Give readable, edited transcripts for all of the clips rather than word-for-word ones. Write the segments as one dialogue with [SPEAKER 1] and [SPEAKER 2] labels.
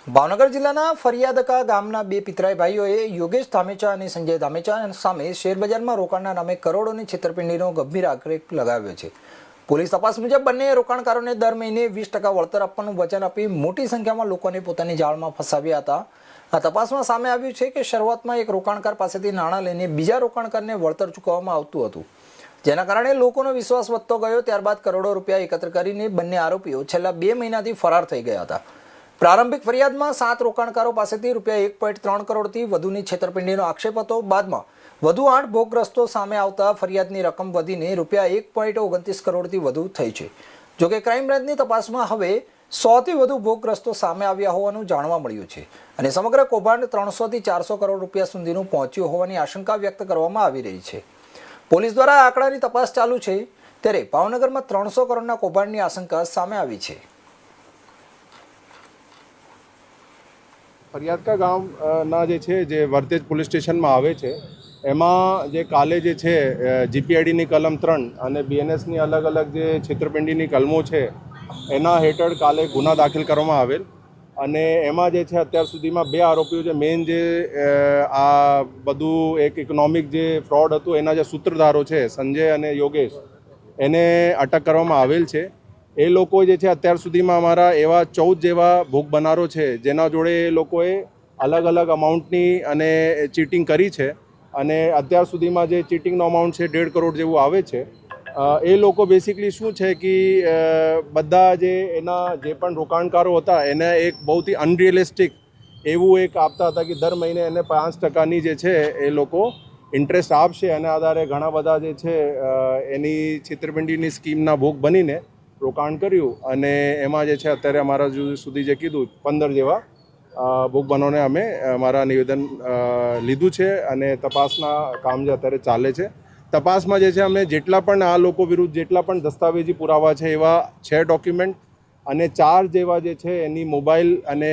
[SPEAKER 1] ભાવનગર જિલ્લાના ફરિયાદકા ગામના બે પિતરાઈ ભાઈઓએ યોગેશ ધામેચા અને સંજય ધામેચા સામે શેરબજારમાં રોકાણના નામે કરોડોની છેતરપિંડીનો ગંભીર આક્ષેપ લગાવ્યો છે। પોલીસ તપાસ મુજબ બંને રોકાણકારોને દર મહિને 20% વળતર આપવાનું વચન આપી મોટી સંખ્યામાં લોકોને પોતાની જાળમાં ફસાવ્યા હતા। આ તપાસમાં સામે આવ્યું છે કે શરૂઆતમાં એક રોકાણકાર પાસેથી નાણાં લઈને બીજા રોકાણકારને વળતર ચૂકવવામાં આવતું હતું, જેના કારણે લોકોનો વિશ્વાસ વધતો ગયો। ત્યારબાદ કરોડો રૂપિયા એકત્ર કરીને બંને આરોપીઓ છેલ્લા 2 મહિનાથી ફરાર થઈ ગયા હતા। પ્રારંભિક ફરિયાદમાં 7 રોકાણકારો પાસેથી રૂપિયા 1.3 કરોડથી વધુની છેતરપિંડીનો આક્ષેપ હતો। બાદમાં વધુ 8 ભોગગ્રસ્તો સામે આવતા ફરિયાદની રકમ વધીને રૂપિયા 1.29 કરોડથી વધુ થઈ છે। જોકે ક્રાઇમ બ્રાન્ચની તપાસમાં હવે 100થી વધુ ભોગગ્રસ્તો સામે આવ્યા હોવાનું જાણવા મળ્યું છે અને સમગ્ર કૌભાંડ 300થી 400 કરોડ રૂપિયા સુધીનું પહોંચ્યું હોવાની આશંકા વ્યક્ત કરવામાં આવી રહી છે। પોલીસ દ્વારા આ આંકડાની તપાસ ચાલુ છે, ત્યારે ભાવનગરમાં 300 કરોડના કૌભાંડની આશંકા સામે આવી છે।
[SPEAKER 2] ફરિયાદકા ગામના જે વર્તેજ પોલીસ સ્ટેશનમાં આવે છે એમાં જે કાલે જે છે જીપીઆઈડીની કલમ 3 અને બીએનએસની અલગ અલગ જે છેતરપિંડીની કલમો છે એના હેઠળ કાલે ગુના દાખલ કરવામાં આવેલ અને એમાં જે છે અત્યાર સુધીમાં 2 આરોપીઓ જે મેઇન જે આ બધું એક ઇકોનોમિક જે ફ્રોડ હતું એના જે સૂત્રધારો છે સંજય અને યોગેશ, એને અટક કરવામાં આવેલ છે। એ લોકો જે છે અત્યાર સુધીમાં અમારા એવા 14 જેવા ભોગ બનારો છે જેના જોડે એ લોકોએ અલગ અલગ અમાઉન્ટની અને ચીટિંગ કરી છે અને અત્યાર સુધીમાં જે ચીટિંગનો અમાઉન્ટ છે 1.5 કરોડ જેવું આવે છે। એ લોકો બેસિકલી શું છે કે બધા જે એના જે પણ રોકાણકારો હતા એને એક બહુથી અનરિયલિસ્ટિક એવું એક આપતા હતા કે દર મહિને એને 5%ની જે છે એ લોકો ઇન્ટરેસ્ટ આપશે અને આધારે ઘણા બધા જે છે એની છેતરપિંડીની સ્કીમના ભોગ બનીને રોકાણ કર્યું અને એમાં જે છે અત્યારે અમારા સુધી જે કીધું 15 જેવા ભોગ બનોને અમે અમારા નિવેદન લીધું છે અને તપાસના કામ જે અત્યારે ચાલે છે। તપાસમાં જે છે અમે જેટલા પણ આ લોકો વિરુદ્ધ જેટલા પણ દસ્તાવેજી પુરાવા છે એવા 6 ડોક્યુમેન્ટ અને 4 જેવા જે છે એની મોબાઈલ અને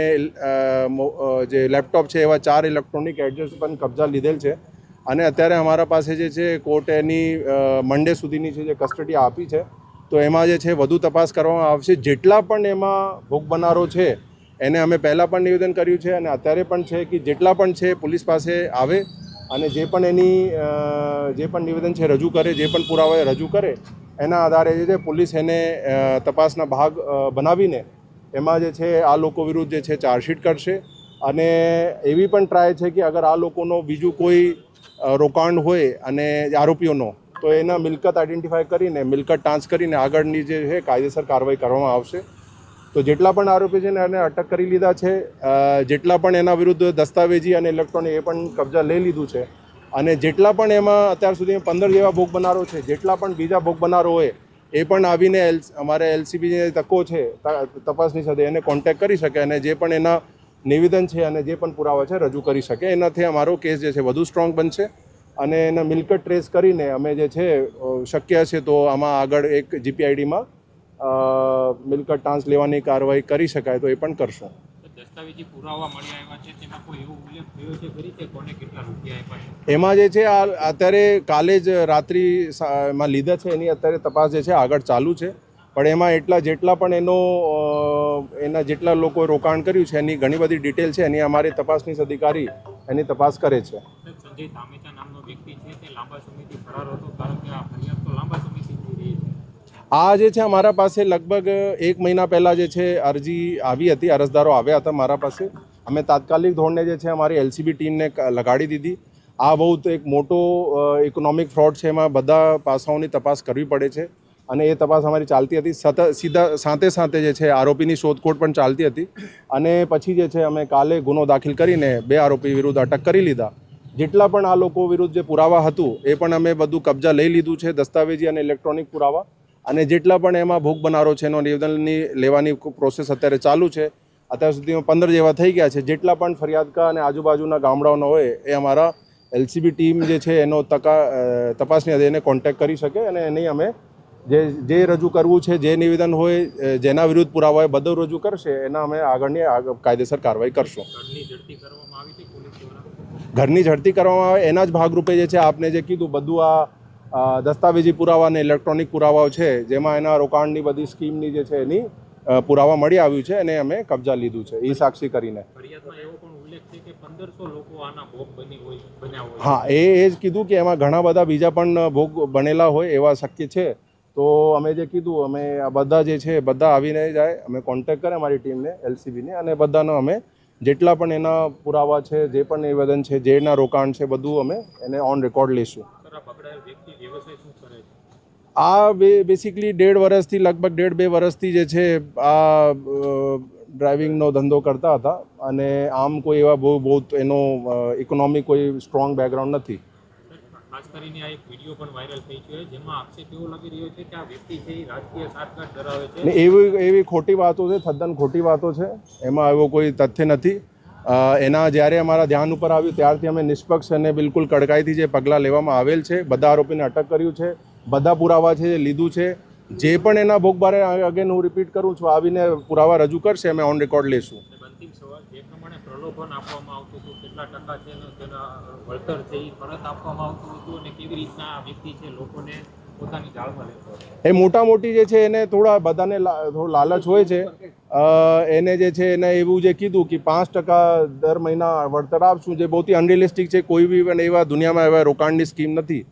[SPEAKER 2] જે લેપટોપ છે એવા 4 ઇલેક્ટ્રોનિક એડજસ્ટ પણ કબજા લીધેલ છે અને અત્યારે અમારા પાસે જે છે કોર્ટ એની મંડે સુધીની છે જે કસ્ટડી આપી છે। તો એમાં જે છે વધુ તપાસ કરવામાં આવશે। જેટલા પણ એમાં ભોગ બનારો છે એને અમે પહેલાં પણ નિવેદન કર્યું છે અને અત્યારે પણ છે કે જેટલા પણ છે પોલીસ પાસે આવે અને જે પણ એની જે પણ નિવેદન છે રજૂ કરે, જે પણ પુરાવા રજૂ કરે એના આધારે જે છે પોલીસ એને તપાસના ભાગ બનાવીને એમાં જે છે આ લોકો વિરુદ્ધ જે છે ચાર્જશીટ કરશે અને એવી પણ ટ્રાય છે કે અગર આ લોકોનો બીજું કોઈ રોકાણ હોય અને આરોપીઓનો તો એના મિલકત આઈડેન્ટિફાય કરીને મિલકત ટાંચ કરીને આગળની જે છે કાયદેસર કાર્યવાહી કરવામાં આવશે। તો જેટલા પણ આરોપી છે ને એને અટક કરી લીધા છે, જેટલા પણ એના વિરુદ્ધ દસ્તાવેજી અને ઇલેક્ટ્રોનિક એ પણ કબજા લઈ લીધું છે અને જેટલા પણ એમાં અત્યાર સુધી 15 જેવા ભોગ બનારો છે, જેટલા પણ બીજા ભોગ બનારો હોય એ પણ આવીને અમારે એલસીબી જે તકો છે તપાસની સાથે એને કોન્ટેક્ટ કરી શકે અને જે પણ એના નિવેદન છે અને જે પણ પુરાવા છે રજૂ કરી શકે। એનાથી અમારો કેસ જે છે વધુ સ્ટ્રોંગ બનશે અને એના મિલકત ટ્રેસ કરીને અમે જે છે શક્ય છે તો આમાં આગળ એક જીપીઆઈડીમાં મિલકત ટાંચ લેવાની કાર્યવાહી કરી શકાય તો એ પણ કરશું।
[SPEAKER 3] દસ્તાવેજી પુરાવા મળી આવ્યા છે તેમાં કોઈ એવો ઉલ્લેખ થયો છે ખરી કે કોને કેટલા રૂપિયા આપ્યા છે?
[SPEAKER 2] એમાં જે છે અત્યારે કાલે જ રાત્રિમાં લીધા છે એની અત્યારે તપાસ જે છે આગળ ચાલુ છે, પણ એમાં જેટલા પણ એના જેટલા લોકોએ રોકાણ કર્યું છે એની ઘણી બધી ડિટેલ છે, એની અમારી તપાસનીશ અધિકારી એની તપાસ કરે છે।
[SPEAKER 3] સંજય ધામેચા નામનો વ્યક્તિ છે તે લાંબા સમયથી ફરાર હતો, કારણ કે આ ફરિયાદ તો લાંબા સમયથી થઈ રહી છે।
[SPEAKER 2] આ જે છે અમારા પાસે લગભગ 1 મહિના પહેલાં જે છે અરજી આવી હતી, અરજદારો આવ્યા હતા મારા પાસે, અમે તાત્કાલિક ધોરણે જે છે અમારી એલસીબી ટીમને લગાડી દીધી। આ બહુ એક મોટો ઇકોનોમિક ફ્રોડ છે, એમાં બધા પાસાઓની તપાસ કરવી પડે છે અને એ તપાસ અમારી ચાલતી હતી। સાથે જે છે આરોપીની શોધખોળ પણ ચાલતી હતી અને પછી જે છે અમે કાલે ગુનો દાખલ કરીને 2 આરોપી વિરુદ્ધ અટક કરી લીધા। જેટલા પણ આ લોકો વિરુદ્ધ જે પુરાવા હતું એ પણ અમે બધું કબજા લઈ લીધું છે, દસ્તાવેજી અને ઇલેક્ટ્રોનિક પુરાવા, અને જેટલા પણ એમાં ભોગ બનારો છે એનો નિવેદનની લેવાની પ્રોસેસ અત્યારે ચાલુ છે। અત્યાર સુધીમાં 15 જેવા થઈ ગયા છે। જેટલા પણ ફરિયાદકા અને આજુબાજુના ગામડાઓના હોય એ અમારા એલસીબી ટીમ જે છે એનો તપાસની એને કોન્ટેક્ટ કરી શકે અને એની અમે જે રજૂ કરવું છે, જે નિવેદન હોય, જેના વિરુદ્ધ પુરાવા હોય બધું રજૂ કરશે, એના અમે આગળની કાયદેસર કાર્યવાહી કરશું।
[SPEAKER 3] ઘરની ઝડપી કરવામાં આવી હતી પોલીસ દ્વારા?
[SPEAKER 2] ઘરની ઝડપી કરવામાં આવે એના જ ભાગરૂપે જે છે આપને જે કીધું બધું આ દસ્તાવેજી પુરાવા અને ઇલેક્ટ્રોનિક પુરાવાઓ છે જેમાં એના રોકાણની બધી સ્કીમની જે છે એની પુરાવા મળી આવ્યું છે અને અમે કબજા લીધું છે એ સાક્ષી કરીને.
[SPEAKER 3] ફરિયાદમાં એવો પણ ઉલ્લેખ છે કે 1500 લોકો આના ભોગ બન્યા હોય.
[SPEAKER 2] હા, એ જ કીધું કે એમાં ઘણા બધા બીજા પણ ભોગ બનેલા હોય એવા શક્ય છે. તો અમે જે કીધું અમે આ બધા જે છે બધા આવીને જાય, અમે કોન્ટેક્ટ કરે અમારી ટીમને LCBને અને બધાનો અમે જેટલા પણ એના પુરાવા છે, જે પણ નિવેદન છે, જેના રોકાણ છે, બધું અમે એને ઓન રેકોર્ડ લઈશું.
[SPEAKER 3] સર, આ પકડાયેલ વ્યક્તિ વ્યવસાય શું કરે છે?
[SPEAKER 2] આ બેસિકલી 1.5 વર્ષથી લગભગ 1.5-2 વર્ષથી જે છે આ ડ્રાઇવિંગનો ધંધો કરતા હતા અને આમ કોઈ એવા બહુ એનો ઇકોનોમિક કોઈ સ્ટ્રોંગ બેકગ્રાઉન્ડ નથી.
[SPEAKER 3] ખાસ કરીને આ એક વિડીયો પણ વાયરલ થઈ છે જેમાં આક્ષેપ એવો લાગી રહ્યો છે કે આ વ્યક્તિ છે એ રાજકીય સાઠગાંઠ ધરાવે છે.
[SPEAKER 2] ને એવી ખોટી વાતો છે, તદ્દન ખોટી વાતો છે, એમાં એવો કોઈ તથ્ય નથી. એના જ્યારે અમારા ધ્યાન ઉપર આવ્યું ત્યારથી અમે નિષ્પક્ષ અને બિલકુલ કડકાઈથી જે પગલાં લેવામાં આવેલ છે, બધા આરોપીને અટક કર્યું છે, બધા પુરાવા છે લીધું છે. જે પણ એના ભોગ બારે અગેન હું રિપીટ કરું છું, આવીને પુરાવા રજૂ કરશે, અમે ઓન રેકોર્ડ લેશું.
[SPEAKER 3] અંતિમ સવાલ, જે પ્રમાણે પ્રલોભન આપવામાં આવતું હતું, કેટલા ટકા છે તેના વળતર છે એ પરત આપવામાં આવતું હતું અને કેવી રીતના આ વ્યક્તિ છે લોકોને પોતાની જાળમાં લેતો હતો?
[SPEAKER 2] એ મોટા મોટી જે છે એને થોડા બધાને થોડું લાલચ હોય છે. એને જે છે એને એવું જે કીધું કે 5% દર મહિના વળતર આપશું, જે બહુથી અનરિયલિસ્ટિક છે. કોઈ બી પણ એવા દુનિયામાં એવા રોકાણની સ્કીમ નથી.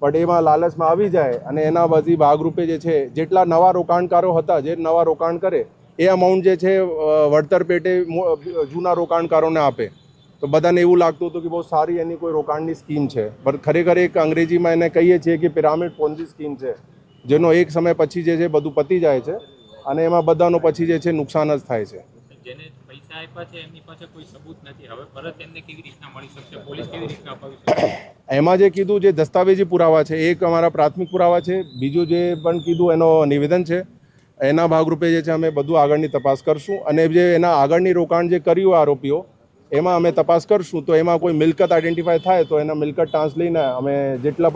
[SPEAKER 2] પણ એમાં લાલચમાં આવી જાય અને એના બધી ભાગરૂપે જે છે જેટલા નવા રોકાણકારો હતા, જે નવા રોકાણ કરે એ અમાઉન્ટ જે છે વળતર પેટે જૂના રોકાણકારોને આપે. તો બધાને એવું લાગતું હતું કે બહુ સારી એની કોઈ રોકાણની સ્કીમ છે, પણ ખરેખર એક અંગ્રેજીમાં એને કહીએ છીએ કે પિરામિડ પોન્જી સ્કીમ છે, જેનો એક સમય પછી જે છે બધું પતી જાય છે અને એમાં બધાનો પછી જે છે નુકસાન જ થાય છે.
[SPEAKER 3] જેને પૈસા આપ્યા છે એમની પાસે કોઈ સબૂત નથી, હવે પરત એમને કેવી રીતના મળી શકશે? પોલીસ કેવી રીતના અપાવી શકશે?
[SPEAKER 2] એમાં જે કીધું જે દસ્તાવેજી પુરાવા છે, એક અમારા પ્રાથમિક પુરાવા છે, બીજું જે પણ કીધું એનો નિવેદન છે. એના ભાગરૂપે જે છે અમે બધું આગળની તપાસ કરશું અને જે એના આગળની રોકાણ જે કર્યું આરોપીઓ એમાં અમે તપાસ કરશું. તો એમાં કોઈ મિલકત આઈડેન્ટિફાય થાય તો એના મિલકત ટ્રાન્સ લઈને અમે જેટલા પણ